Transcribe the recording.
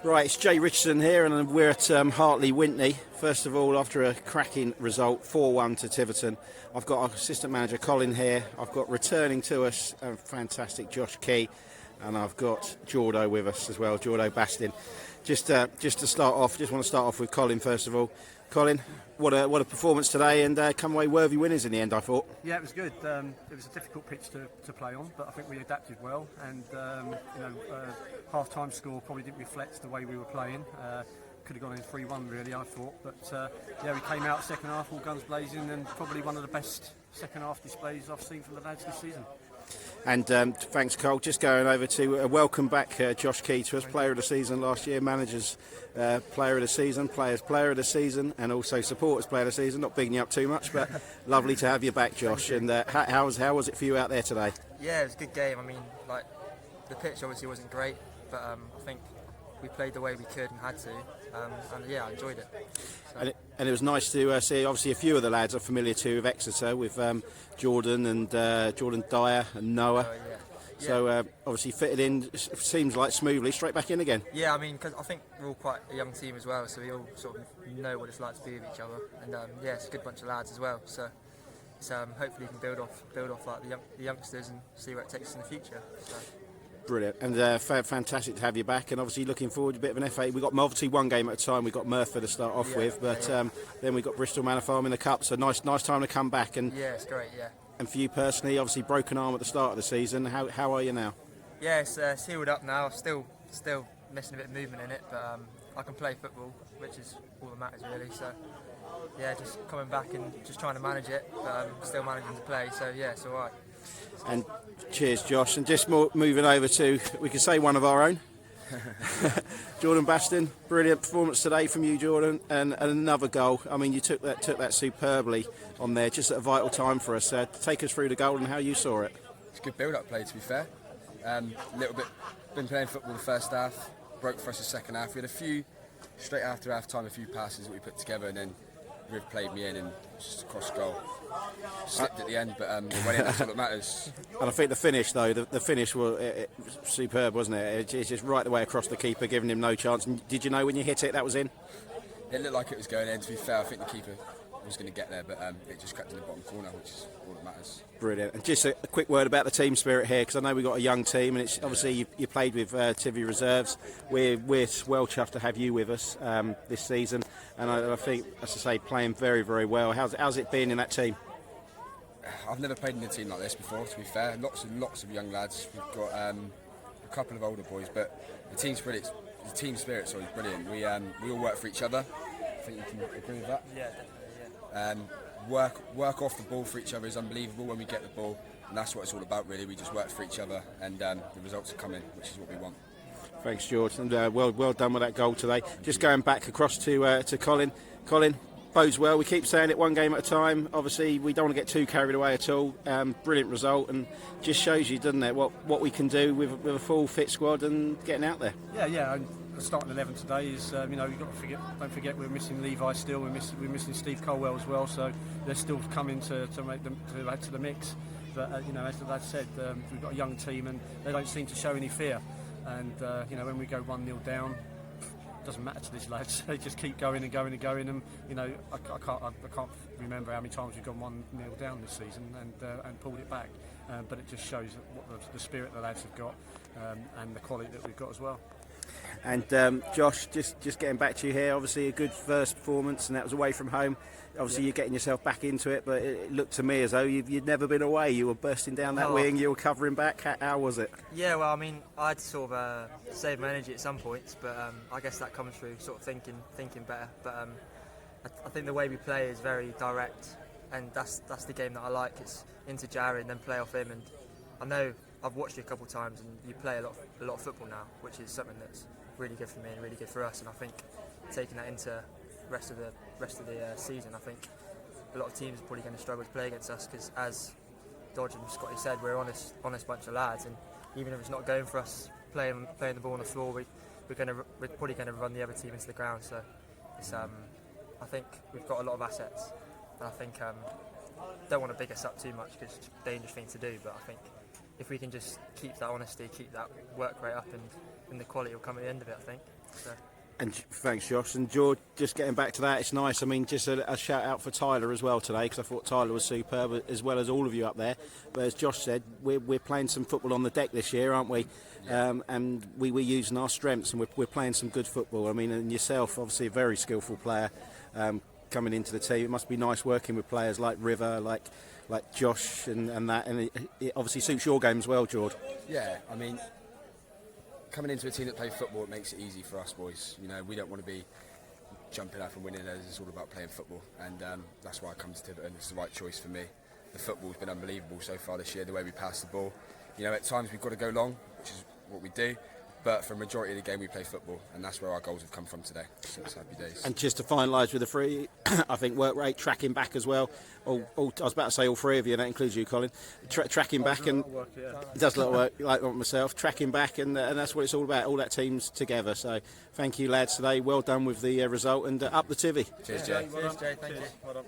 Right, it's Jay Richardson here, and we're at Hartley Wintney. First of all, after a cracking result, 4-1 to Tiverton, I've got our assistant manager Colin here. I've got returning to us a fantastic Josh Key, and I've got Jordo with us as well, Jordo Bastin. Just to start off, just want to start off with Colin first of all. Colin, what a performance today, and come away worthy winners in the end, I thought. Yeah, it was good. It was a difficult pitch to play on, but I think we adapted well, and half-time score probably didn't reflect the way we were playing. Could have gone in 3-1 really, I thought, but we came out second half all guns blazing, and probably one of the best second half displays I've seen from the lads this season. And thanks, Cole. Just going over to welcome back Josh Key to us, player of the season last year, managers player of the season, players player of the season, and also supporters player of the season. Not bigging you up too much, but lovely to have you back, Josh. And how was it for you out there today? Yeah, it was a good game. I mean, the pitch obviously wasn't great, but I think we played the way we could and had to, and I enjoyed it. So. And it was nice to see, obviously, a few of the lads are familiar to with Exeter, with Jordan and Jordan Dyer and Noah. Yeah. So obviously fitted in, seems like smoothly, straight back in again. Yeah, I mean, because I think we're all quite a young team as well, so we all sort of know what it's like to be with each other, and it's a good bunch of lads as well. So it's, hopefully we can build off like the youngsters and see where it takes us in the future. So. Brilliant, and fantastic to have you back, and obviously looking forward to a bit of an FA. We've got obviously one game at a time. We've got Merthyr to start off with, but then we've got Bristol Manor Farm in the Cup, so nice time to come back. And yeah, it's great, yeah. And for you personally, obviously broken arm at the start of the season, how are you now? Yeah, it's healed up now. Still missing a bit of movement in it, but I can play football, which is all that matters really, so yeah, just coming back and just trying to manage it, but still managing to play, so yeah, it's alright. And cheers, Josh. And just moving over to, we can say one of our own, Jordan Bastin. Brilliant performance today from you, Jordan, and another goal. I mean, you took that superbly on there, just at a vital time for us. Take us through the goal and how you saw it. It's a good build-up play, to be fair. A little bit, been playing football the first half, broke for us the second half. We had a few, straight after half-time, a few passes that we put together, and then Riv played me in and just across goal. Slipped at the end, but we went in, that's all that matters. And I think the finish, though, the finish was superb, wasn't it? It's just right the way across the keeper, giving him no chance. And did you know when you hit it that was in? It looked like it was going in, to be fair. I think the keeper was going to get there, but it just crept in the bottom corner, which is all that matters. Brilliant. And just a quick word about the team spirit here, because I know we've got a young team, and it's obviously you played with Tivy Reserves. We're well chuffed to have you with us this season, and I think, as I say, playing very, very well. How's it been in that team? I've never played in a team like this before, to be fair. Lots of young lads. We've got a couple of older boys, but the team spirit is always brilliant. We all work for each other. I think you can agree with that. Yeah, definitely. Yeah. Work off the ball for each other is unbelievable when we get the ball, and that's what it's all about really. We just work for each other, and the results are coming, which is what we want. Thanks, George, and well done with that goal today. Just going back across to Colin. Colin, bodes well. We keep saying it, one game at a time. Obviously, we don't want to get too carried away at all. Brilliant result, and just shows you, doesn't it, what we can do with a full fit squad and getting out there. Yeah. And the starting 11 today is, you've got to don't forget we're missing Levi still. We're missing Steve Colwell as well. So they're still coming to make them to add to the mix. But as the lad said, we've got a young team and they don't seem to show any fear. And when we go 1-0 down, doesn't matter to these lads. They just keep going and going and going. And I can't remember how many times we've gone 1-0 down this season and pulled it back. But it just shows what the spirit the lads have got and the quality that we've got as well. And Josh, just getting back to you here, obviously a good first performance, and that was away from home. Obviously, You're getting yourself back into it, but it looked to me as though you'd never been away. You were bursting down that wing, you were covering back. How was it? Yeah, well, I mean, I had to sort of save my energy at some points, but I guess that comes through sort of thinking better. But I think the way we play is very direct, and that's the game that I like. It's into Jarry and then play off him. And I know I've watched you a couple of times, and you play a lot of football now, which is something that's really good for me and really good for us. And I think taking that into rest of the season, I think a lot of teams are probably going to struggle to play against us because, as Dodge and Scotty said, we're an honest bunch of lads, and even if it's not going for us playing the ball on the floor, we're probably going to run the other team into the ground. So it's, I think we've got a lot of assets, and I think don't want to big us up too much because it's a dangerous thing to do, but I think if we can just keep that honesty, keep that work rate up, and the quality will come at the end of it, I think. So. And thanks, Josh. And George, just getting back to that, it's nice. I mean, just a shout out for Tyler as well today, because I thought Tyler was superb, as well as all of you up there. But as Josh said, we're playing some football on the deck this year, aren't we? And we're using our strengths, and we're playing some good football. I mean, and yourself, obviously a very skillful player coming into the team. It must be nice working with players like River, like Josh, and that. And it obviously suits your game as well, George. Yeah, I mean, coming into a team that plays football, it makes it easy for us boys. You know, we don't want to be jumping up and winning. It's all about playing football, and that's why I come to Tiverton. It's the right choice for me. The football's been unbelievable so far this year, the way we pass the ball. You know, at times we've got to go long, which is what we do, but for the majority of the game we play football, and that's where our goals have come from today. So it's happy days. And just to finalise with the three, I think work rate, tracking back as well. I was about to say all three of you, and that includes you, Colin. Tracking back, and it does a lot of work, like myself. Tracking back, and that's what it's all about. All that team's together. So thank you, lads, today. Well done with the result, and up the Tivy. Cheers, Jay. Cheers, Jay. Thank you. Well done.